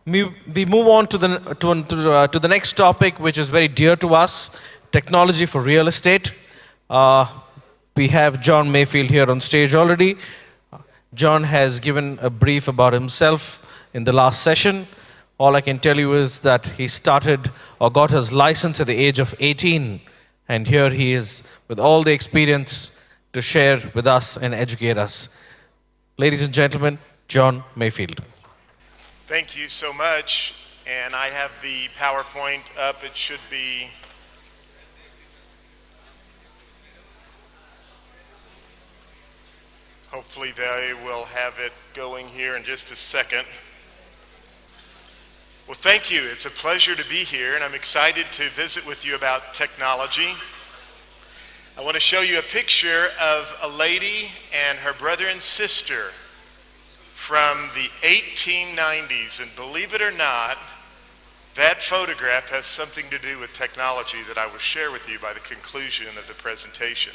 We move on to the next topic, which is very dear to us: technology for real estate. Uh, we have John Mayfield here on stage already. John has given a brief about himself in the last session. All I can tell you is that he started or got his license at the age of 18, and here he is with all the experience to share with us and educate us. Ladies and gentlemen, John Mayfield. Thank you so much, and I have the PowerPoint up. It should be hopefully they will have it going here in just a second. Well, thank you. It's a pleasure to be here, and I'm excited to visit with you about technology. I want to show you a picture of a lady and her brother and sister from the 1890s, and believe it or not, that photograph has something to do with technology that I will share with you by the conclusion of the presentation.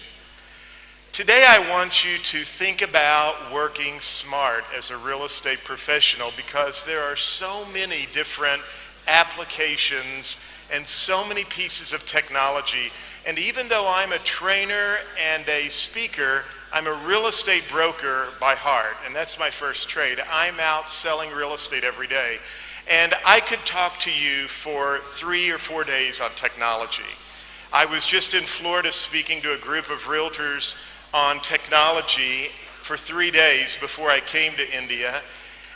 Today I want you to think about working smart as a real estate professional, because there are so many different applications and so many pieces of technology. And even though I'm a trainer and a speaker, I'm a real estate broker by heart, and that's my first trade. I'm out selling real estate every day. And I could talk to you for 3 or 4 days on technology. I was just in Florida speaking to a group of realtors on technology for 3 days before I came to India.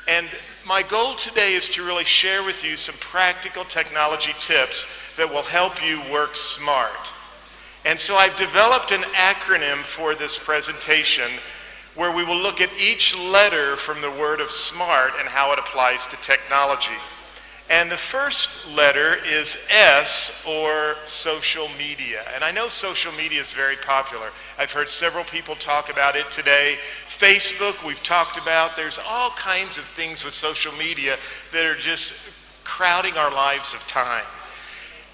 And my goal today is to really share with you some practical technology tips that will help you work smart. And so I've developed an acronym for this presentation where we will look at each letter from the word of smart and how it applies to technology. And the first letter is S, or social media. And I know social media is very popular. I've heard several people talk about it today. Facebook, we've talked about. There's all kinds of things with social media that are just crowding our lives of time.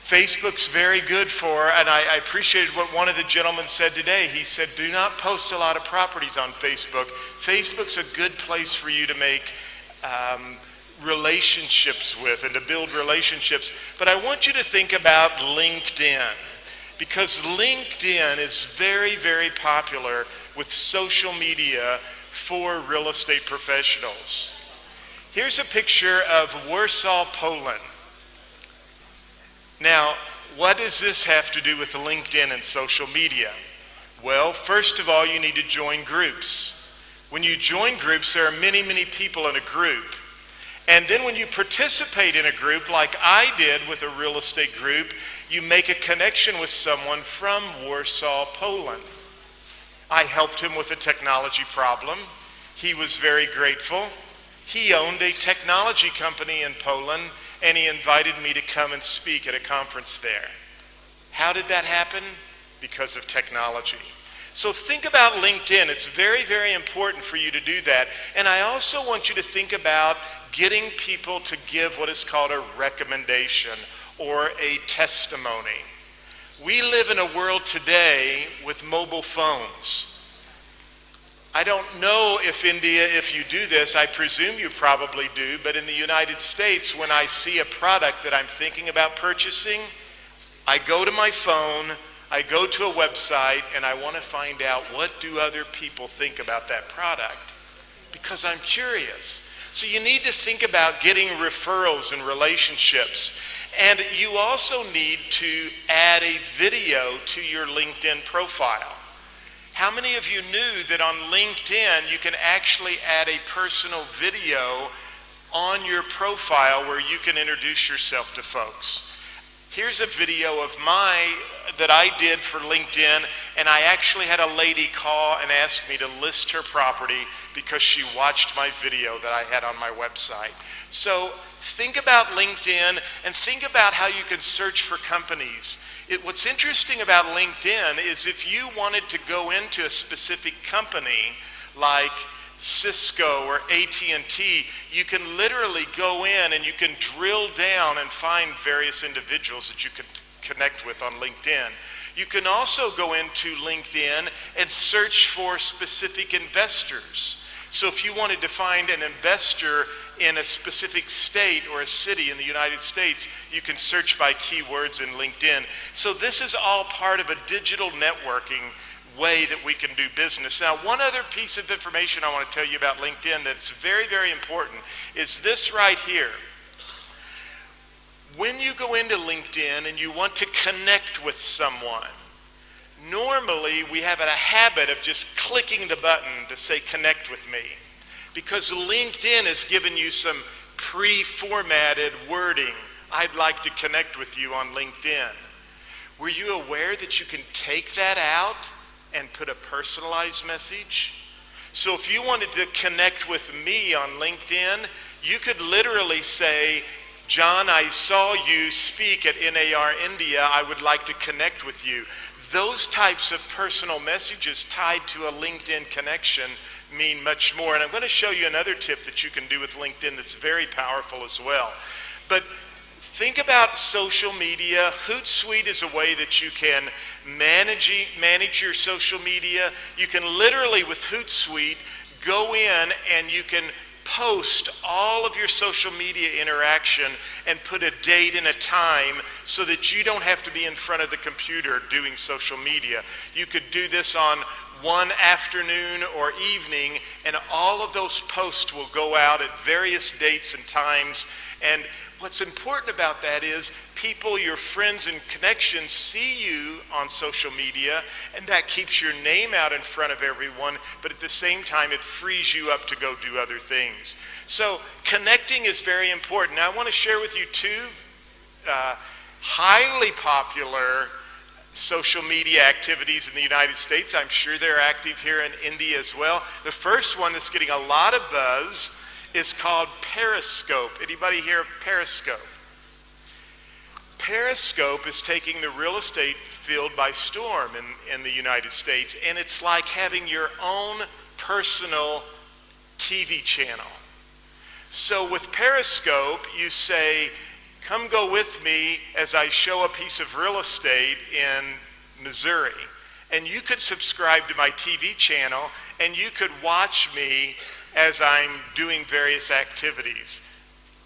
Facebook's very good for, and I appreciated what one of the gentlemen said today. He said, do not post a lot of properties on Facebook. Facebook's a good place for you to make relationships with and to build relationships. But I want you to think about LinkedIn, because LinkedIn is very, very popular with social media for real estate professionals. Here's a picture of Warsaw, Poland. Now, what does this have to do with LinkedIn and social media? Well, first of all, you need to join groups. When you join groups, there are many, many people in a group. And then when you participate in a group, like I did with a real estate group, you make a connection with someone from Warsaw, Poland. I helped him with a technology problem. He was very grateful. He owned a technology company in Poland, and he invited me to come and speak at a conference there. How did that happen? Because of technology. So think about LinkedIn. It's very, very important for you to do that. And I also want you to think about getting people to give what is called a recommendation or a testimony. We live in a world today with mobile phones. I don't know if India, if you do this, I presume you probably do, but in the United States, when I see a product that I'm thinking about purchasing, I go to my phone, I go to a website, and I want to find out, what do other people think about that product? Because I'm curious. So you need to think about getting referrals and relationships. And you also need to add a video to your LinkedIn profile. How many of you knew that on LinkedIn you can actually add a personal video on your profile where you can introduce yourself to folks? Here's a video of that I did for LinkedIn, and I actually had a lady call and ask me to list her property because she watched my video that I had on my website. So think about LinkedIn and think about how you can search for companies. What's interesting about LinkedIn is if you wanted to go into a specific company like Cisco or AT&T, you can literally go in and you can drill down and find various individuals that you can connect with on LinkedIn. You can also go into LinkedIn and search for specific investors. So if you wanted to find an investor in a specific state or a city in the United States, you can search by keywords in LinkedIn. So this is all part of a digital networking way that we can do business. Now, one other piece of information I want to tell you about LinkedIn that's very, very important is this right here. When you go into LinkedIn and you want to connect with someone, normally we have a habit of just clicking the button to say connect with me, because LinkedIn has given you some pre-formatted wording. I'd like to connect with you on LinkedIn. Were you aware that you can take that out and put a personalized message? So if you wanted to connect with me on LinkedIn, you could literally say, John, I saw you speak at NAR India. I would like to connect with you. Those types of personal messages tied to a LinkedIn connection mean much more. And I'm going to show you another tip that you can do with LinkedIn that's very powerful as well. But think about social media. Hootsuite is a way that you can manage your social media. You can literally, with Hootsuite, go in and you can post all of your social media interaction and put a date and a time so that you don't have to be in front of the computer doing social media. You could do this on one afternoon or evening, and all of those posts will go out at various dates and times. And what's important about that is people, your friends and connections, see you on social media, and that keeps your name out in front of everyone, but at the same time it frees you up to go do other things. So connecting is very important. Now I want to share with you two highly popular social media activities in the United States. I'm sure they're active here in India as well. The first one that's getting a lot of buzz is called Periscope. Anybody hear of Periscope? Periscope is taking the real estate field by storm in the United States, and it's like having your own personal TV channel. So with Periscope, you say, come go with me as I show a piece of real estate in Missouri. And you could subscribe to my TV channel, and you could watch me as I'm doing various activities.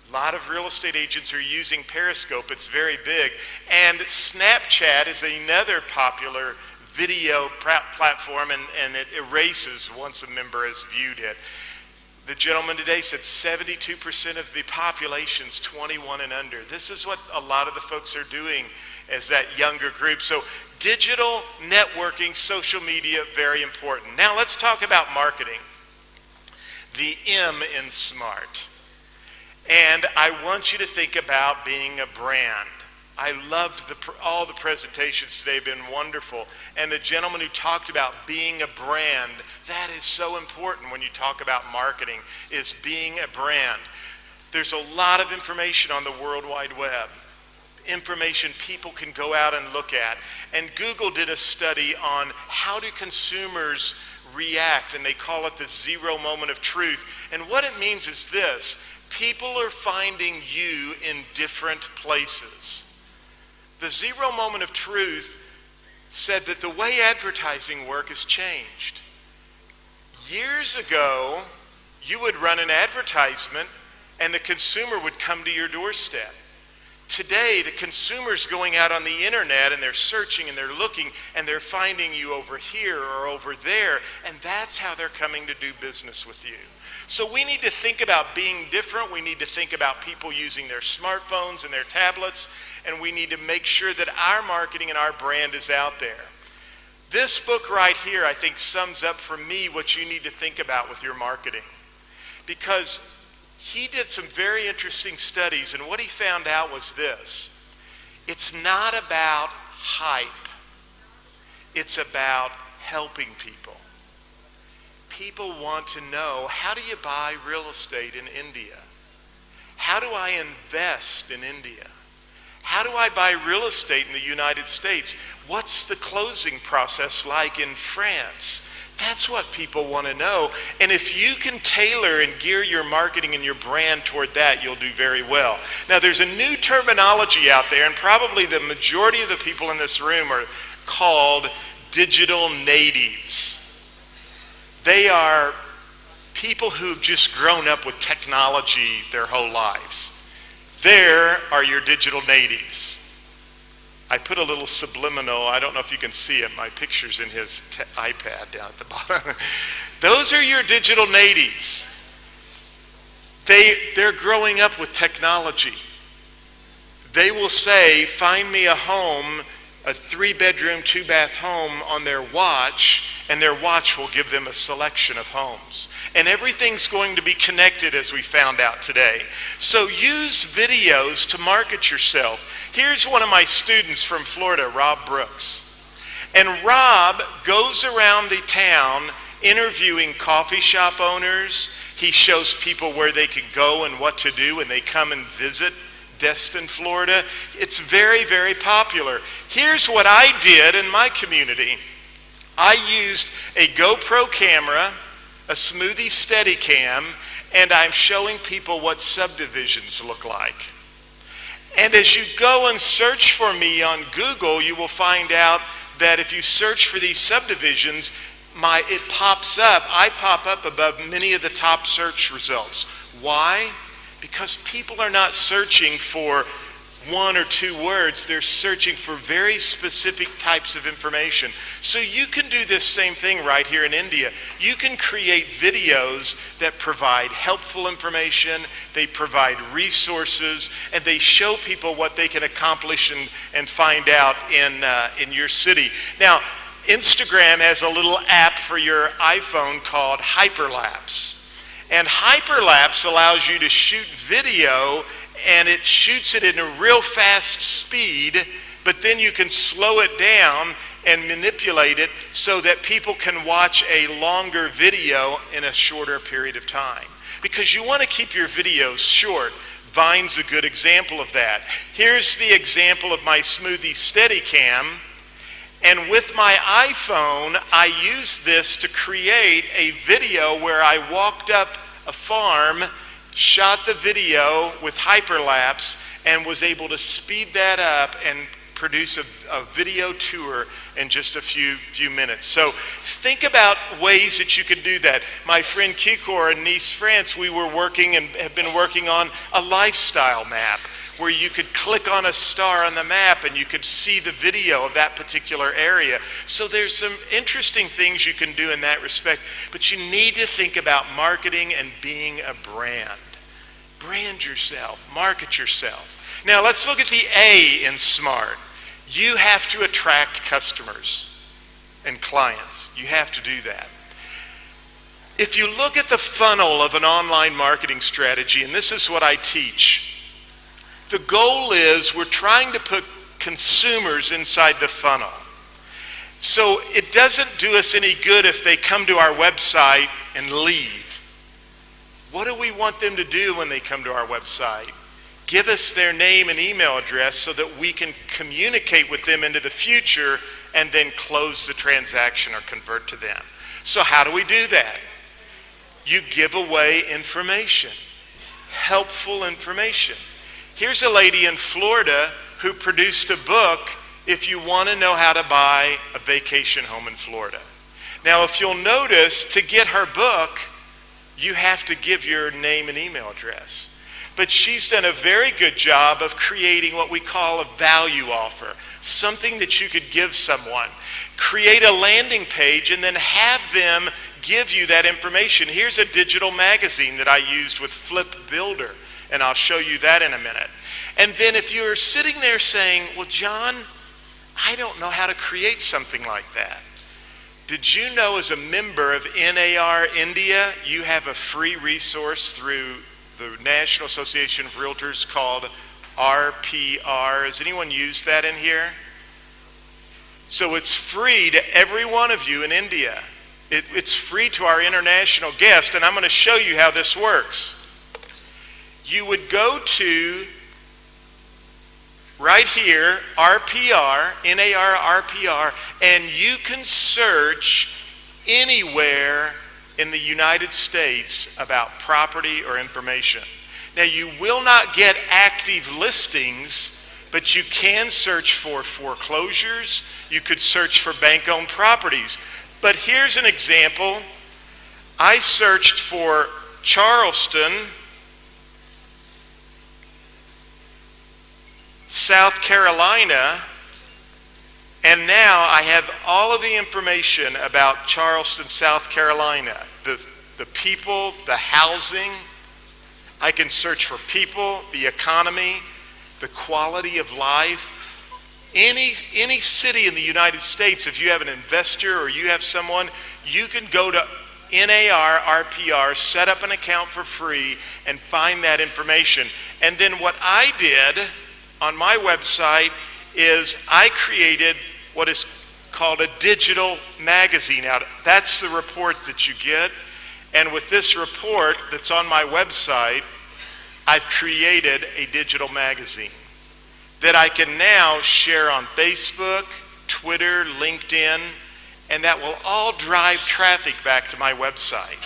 A lot of real estate agents are using Periscope. It's very big. And Snapchat is another popular video platform, and it erases once a member has viewed it. The gentleman today said 72% of the population's 21 and under. This is what a lot of the folks are doing as that younger group. So digital networking, social media, very important. Now let's talk about marketing. The M in SMART. And I want you to think about being a brand. I loved all the presentations today, have been wonderful. And the gentleman who talked about being a brand, that is so important when you talk about marketing, is being a brand. There's a lot of information on the World Wide Web. Information people can go out and look at. And Google did a study on how do consumers react, and they call it the 0 moment of truth. And what it means is this: people are finding you in different places. The 0 moment of truth said that the way advertising work has changed. Years ago, you would run an advertisement and the consumer would come to your doorstep. Today, the consumer's going out on the internet and they're searching and they're looking and they're finding you over here or over there, and that's how they're coming to do business with you. So we need to think about being different. We need to think about people using their smartphones and their tablets, and we need to make sure that our marketing and our brand is out there. This book right here, I think, sums up for me what you need to think about with your marketing, because he did some very interesting studies, and what he found out was this: it's not about hype, it's about helping people. People want to know, how do you buy real estate in India? How do I invest in India? How do I buy real estate in the United States? What's the closing process like in France? That's what people want to know. And if you can tailor and gear your marketing and your brand toward that, you'll do very well. Now, there's a new terminology out there, and probably the majority of the people in this room are called digital natives. They are people who've just grown up with technology their whole lives. There are your digital natives. I put a little subliminal, I don't know if you can see it, my picture's in his iPad down at the bottom. Those are your digital natives. They're growing up with technology. They will say, find me a home, a 3-bedroom, 2-bath home on their watch, and their watch will give them a selection of homes. And everything's going to be connected, as we found out today. So use videos to market yourself. Here's one of my students from Florida, Rob Brooks. And Rob goes around the town interviewing coffee shop owners. He shows people where they can go and what to do when they come and visit Destin, Florida. It's very, very popular. Here's what I did in my community. I used a GoPro camera, a Smoothie Steadicam, and I'm showing people what subdivisions look like. And as you go and search for me on Google, you will find out that if you search for these subdivisions, it pops up. I pop up above many of the top search results. Why? Because people are not searching for 1 or 2 words. They're searching for very specific types of information. So you can do this same thing right here in India. You can create videos that provide helpful information, they provide resources, and they show people what they can accomplish and find out in your city. Now, Instagram has a little app for your iPhone called Hyperlapse. And Hyperlapse allows you to shoot video, and it shoots it in a real fast speed, but then you can slow it down and manipulate it so that people can watch a longer video in a shorter period of time. Because you want to keep your videos short. Vine's a good example of that. Here's the example of my Smoothie Steadicam. And with my iPhone, I used this to create a video where I walked up a farm, shot the video with hyperlapse, and was able to speed that up and produce a video tour in just a few minutes. So think about ways that you could do that. My friend Kikor in Nice, France, we were working and have been working on a lifestyle map where you could click on a star on the map and you could see the video of that particular area. So there's some interesting things you can do in that respect, but you need to think about marketing and being a brand. Brand yourself, market yourself. Now let's look at the A in SMART. You have to attract customers and clients. You have to do that. If you look at the funnel of an online marketing strategy, and this is what I teach, the goal is we're trying to put consumers inside the funnel. So it doesn't do us any good if they come to our website and leave. What do we want them to do when they come to our website? Give us their name and email address so that we can communicate with them into the future and then close the transaction or convert to them. So how do we do that? You give away information, helpful information. Here's a lady in Florida who produced a book, If You Want to Know How to Buy a Vacation Home in Florida. Now, if you'll notice, to get her book, you have to give your name and email address. But she's done a very good job of creating what we call a value offer, something that you could give someone. Create a landing page and then have them give you that information. Here's a digital magazine that I used with Flip Builder, and I'll show you that in a minute. And then if you're sitting there saying, well, John, I don't know how to create something like that. Did you know as a member of NAR India, you have a free resource through the National Association of Realtors called RPR. Has anyone used that in here? So it's free to every one of you in India. It's free to our international guests, and I'm going to show you how this works. You would go to right here, RPR, NAR RPR, and you can search anywhere in the United States about property or information. Now, you will not get active listings, but you can search for foreclosures. You could search for bank-owned properties. But here's an example. I searched for Charleston, South Carolina, and now I have all of the information about Charleston, South Carolina. The people, the housing. I can search for people, the economy, the quality of life. Any city in the United States, if you have an investor or you have someone, you can go to NAR, RPR, set up an account for free and find that information. And then what I did on my website is I created what is called a digital magazine. Now, that's the report that you get. And with this report that's on my website, I've created a digital magazine that I can now share on Facebook, Twitter, LinkedIn, and that will all drive traffic back to my website.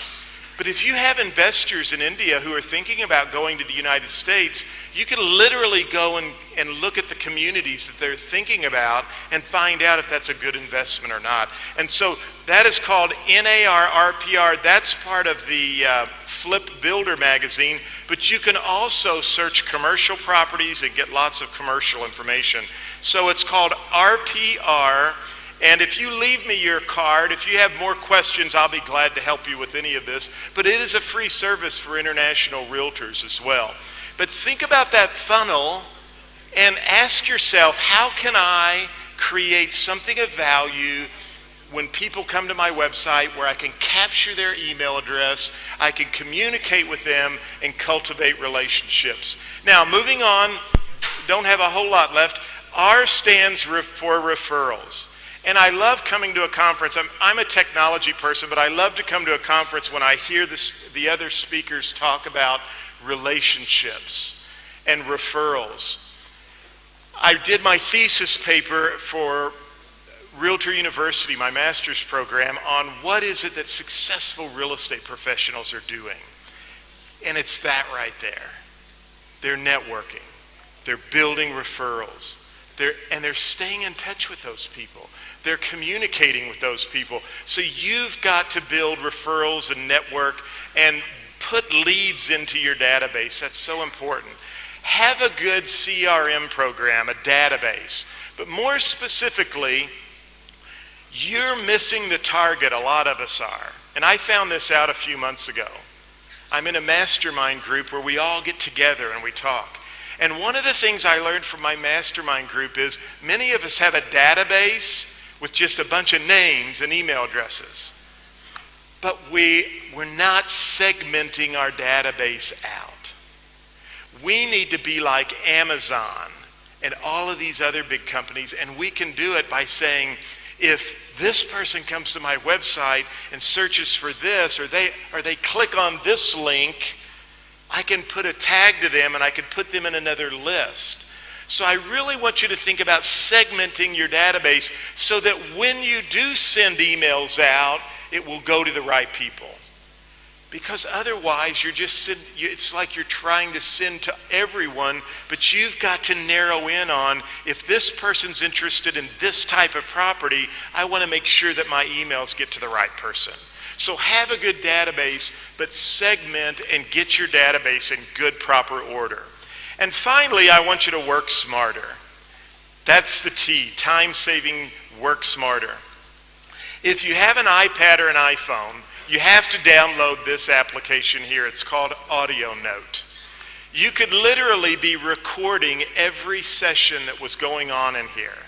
But if you have investors in India who are thinking about going to the United States, you can literally go and look at the communities that they're thinking about and find out if that's a good investment or not. And so that is called NAR RPR. That's part of the Flip Builder magazine, but you can also search commercial properties and get lots of commercial information. So it's called RPR. And if you leave me your card, if you have more questions, I'll be glad to help you with any of this. But it is a free service for international realtors as well. But think about that funnel and ask yourself, how can I create something of value when people come to my website where I can capture their email address, I can communicate with them and cultivate relationships. Now, moving on, don't have a whole lot left. R stands for referrals. And I love coming to a conference. I'm a technology person, but I love to come to a conference when I hear the other speakers talk about relationships and referrals. I did my thesis paper for Realtor University, my master's program, on what is it that successful real estate professionals are doing. And it's that right there. They're networking. They're building referrals. They're staying in touch with those people. They're communicating with those people. So you've got to build referrals and network and put leads into your database. That's so important. Have a good CRM program, a database. But more specifically, you're missing the target, a lot of us are. And I found this out a few months ago. I'm in a mastermind group where we all get together and we talk. And one of the things I learned from my mastermind group is many of us have a database with just a bunch of names and email addresses. But we're not segmenting our database out. We need to be like Amazon and all of these other big companies, and we can do it by saying, if this person comes to my website and searches for this, or they click on this link, I can put a tag to them and I can put them in another list. So I really want you to think about segmenting your database so that when you do send emails out, it will go to the right people. Because otherwise, it's like you're trying to send to everyone, but you've got to narrow in on, if this person's interested in this type of property, I want to make sure that my emails get to the right person. So have a good database, but segment and get your database in good, proper order. And finally, I want you to work smarter. That's the T, time-saving, work smarter. If you have an iPad or an iPhone, you have to download this application here. It's called Audio Note. You could literally be recording every session that was going on in here.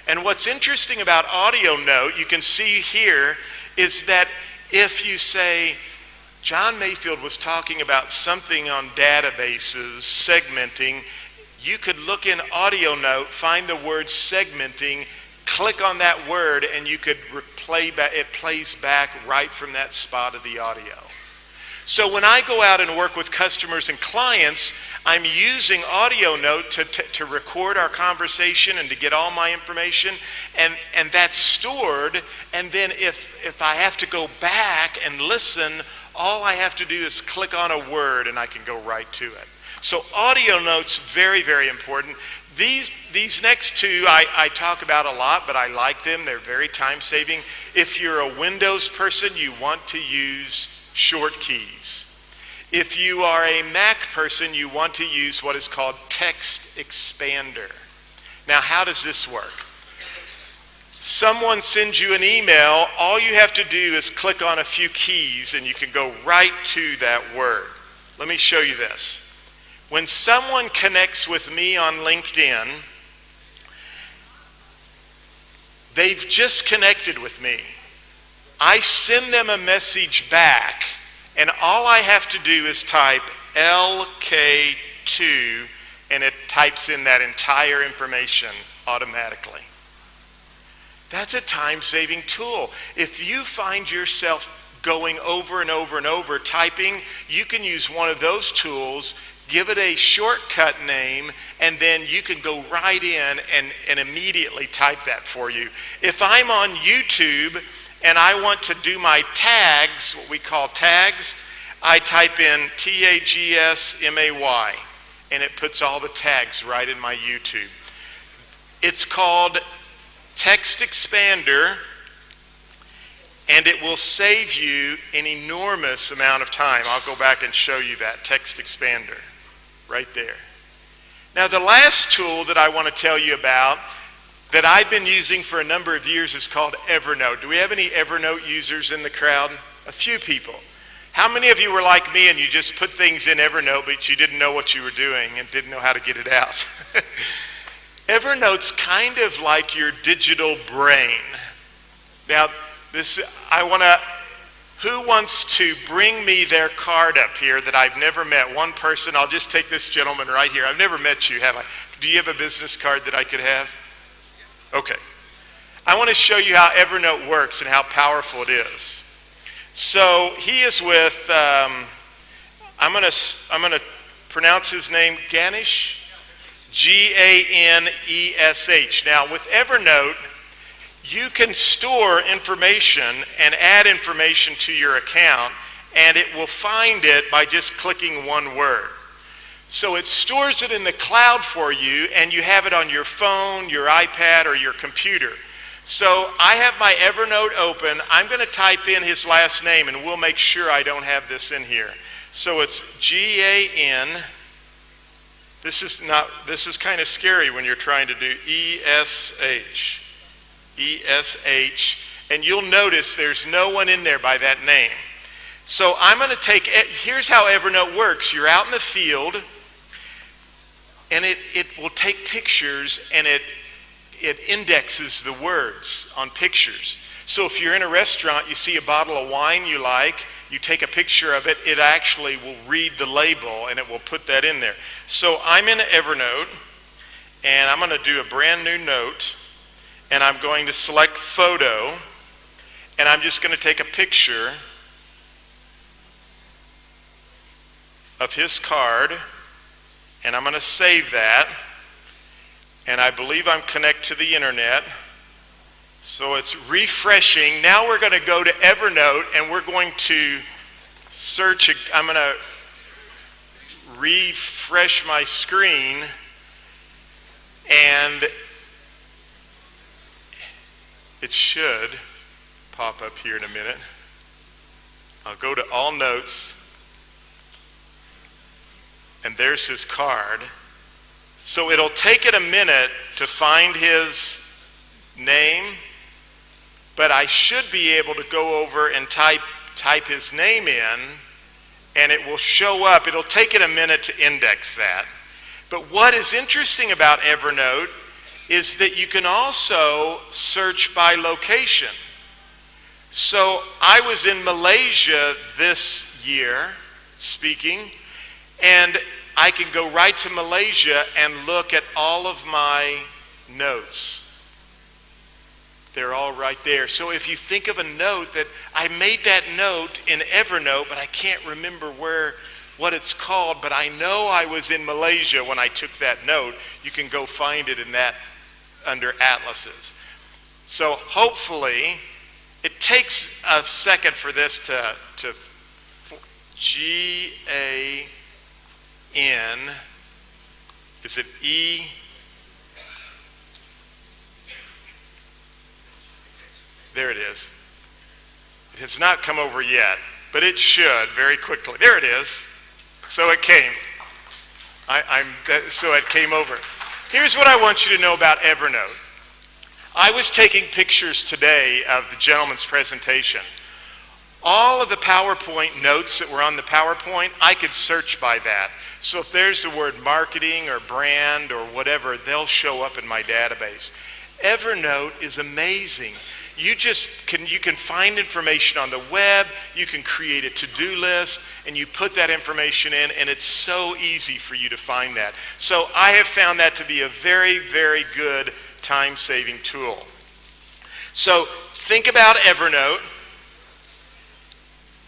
And what's interesting about Audio Note, you can see here, is that if you say, John Mayfield was talking about something on databases, segmenting, you could look in Audio Note, find the word segmenting, click on that word, and you could it plays back right from that spot of the audio. So when I go out and work with customers and clients, I'm using Audio Note to record our conversation and to get all my information, and that's stored, and then if I have to go back and listen, all I have to do is click on a word and I can go right to it. So Audio Note's very, very important. These next two I talk about a lot, but I like them. They're very time-saving. If you're a Windows person, you want to use short keys. If you are a Mac person, you want to use what is called Text Expander. Now, how does this work? Someone sends you an email, all you have to do is click on a few keys and you can go right to that word. Let me show you this. When someone connects with me on LinkedIn, they've just connected with me. I send them a message back, and all I have to do is type LK2, and it types in that entire information automatically. That's a time-saving tool. If you find yourself going over and over and over typing, you can use one of those tools, give it a shortcut name, and then you can go right in and immediately type that for you. If I'm on YouTube and I want to do my tags, what we call tags, I type in TAGSMAY, and it puts all the tags right in my YouTube. It's called Text Expander, and it will save you an enormous amount of time. I'll go back and show you that Text Expander right there. Now, the last tool that I want to tell you about that I've been using for a number of years is called Evernote. Do we have any Evernote users in the crowd? A few people. How many of you were like me and you just put things in Evernote but you didn't know what you were doing and didn't know how to get it out? Evernote's kind of like your digital brain. Now, who wants to bring me their card up here that I've never met? One person, I'll just take this gentleman right here. I've never met you, have I? Do you have a business card that I could have? Okay. I want to show you how Evernote works and how powerful it is. So he is with, I'm going to pronounce his name Ganesh. Ganesh. Now, with Evernote, you can store information and add information to your account, and it will find it by just clicking one word. So it stores it in the cloud for you, and you have it on your phone, your iPad, or your computer. So I have my Evernote open. I'm going to type in his last name, and we'll make sure I don't have this in here. So it's G-A-N. This is kind of scary when you're trying to do E-S-H. E-S-H. And you'll notice there's no one in there by that name. So I'm going to here's how Evernote works. You're out in the field, and it will take pictures, and it indexes the words on pictures. So if you're in a restaurant, you see a bottle of wine you like, you take a picture of it, it actually will read the label and it will put that in there. So I'm in Evernote, and I'm going to do a brand new note, and I'm going to select photo, and I'm just going to take a picture of his card, and I'm going to save that. And I believe I'm connected to the internet. So it's refreshing. Now we're going to go to Evernote, and we're going to search. I'm going to refresh my screen, and it should pop up here in a minute. I'll go to all notes, and there's his card. So it'll take it a minute to find his name, but I should be able to go over and type his name in, and it will show up. It'll take it a minute to index that. But what is interesting about Evernote is that you can also search by location. So I was in Malaysia this year speaking, and I can go right to Malaysia and look at all of my notes. They're all right there. So if you think of a note that I made that note in Evernote, but I can't remember what it's called, but I know I was in Malaysia when I took that note, you can go find it in that under atlases. So hopefully, it takes a second for this to G-A-N, is it E? There it is. It has not come over yet. but it should very quickly. There it is. So it came. So it came over. Here's what I want you to know about Evernote. I was taking pictures today of the gentleman's presentation. All of the PowerPoint notes that were on the PowerPoint, I could search by that. So if there's the word marketing or brand or whatever, they'll show up in my database. Evernote is amazing. You can find information on the web, you can create a to-do list, and you put that information in, and it's so easy for you to find that. So I have found that to be a very, very good time-saving tool. So think about Evernote,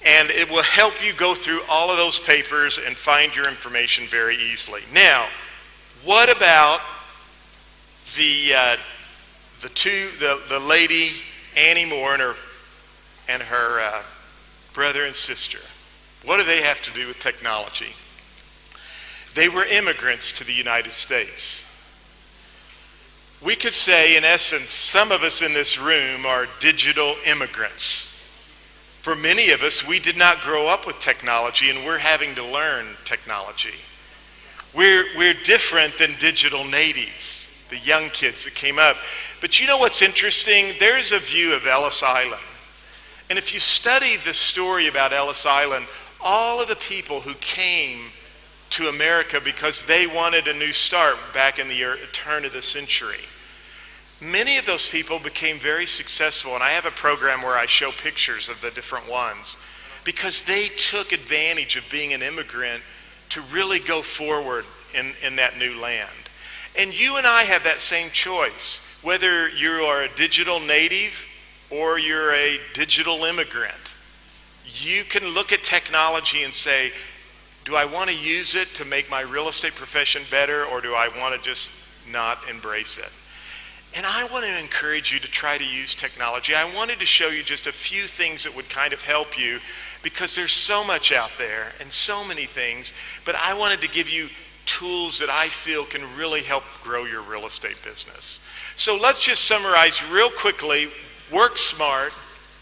and it will help you go through all of those papers and find your information very easily. Now, what about the lady, Annie Moore, and her brother and sister? What do they have to do with technology? They were immigrants to the United States. We could say, in essence, some of us in this room are digital immigrants. For many of us, we did not grow up with technology, and we're having to learn technology. We're different than digital natives, the young kids that came up. But you know what's interesting? There's a view of Ellis Island. And if you study the story about Ellis Island, all of the people who came to America because they wanted a new start back in the turn of the century, many of those people became very successful. And I have a program where I show pictures of the different ones because they took advantage of being an immigrant to really go forward in that new land. And you and I have that same choice, whether you are a digital native or you're a digital immigrant. You can look at technology and say, do I want to use it to make my real estate profession better, or do I want to just not embrace it? And I want to encourage you to try to use technology. I wanted to show you just a few things that would kind of help you, because there's so much out there and so many things, but I wanted to give you tools that I feel can really help grow your real estate business. So let's just summarize real quickly. Work smart.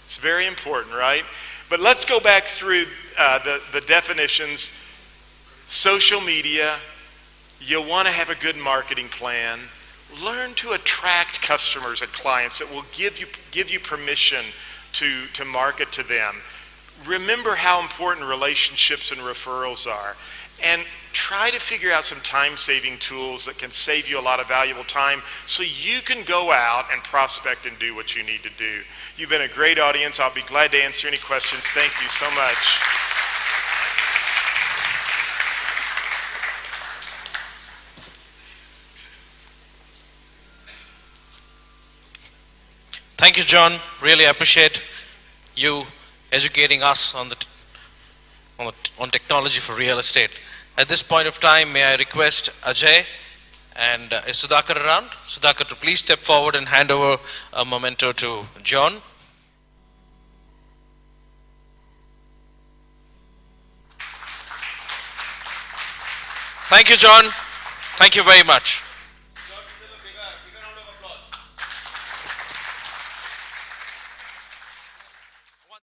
It's very important, right? But let's go back through the definitions. Social media. You'll want to have a good marketing plan. Learn to attract customers and clients that will give you permission to market to them. Remember how important relationships and referrals are. And try to figure out some time-saving tools that can save you a lot of valuable time so you can go out and prospect and do what you need to do. You've been a great audience. I'll be glad to answer any questions. Thank you so much. Thank you, John. Really appreciate you educating us on technology for real estate. At this point of time, may I request Ajay and is Sudhakar around? Sudhakar, to please step forward and hand over a memento to John. Thank you, John. Thank you very much.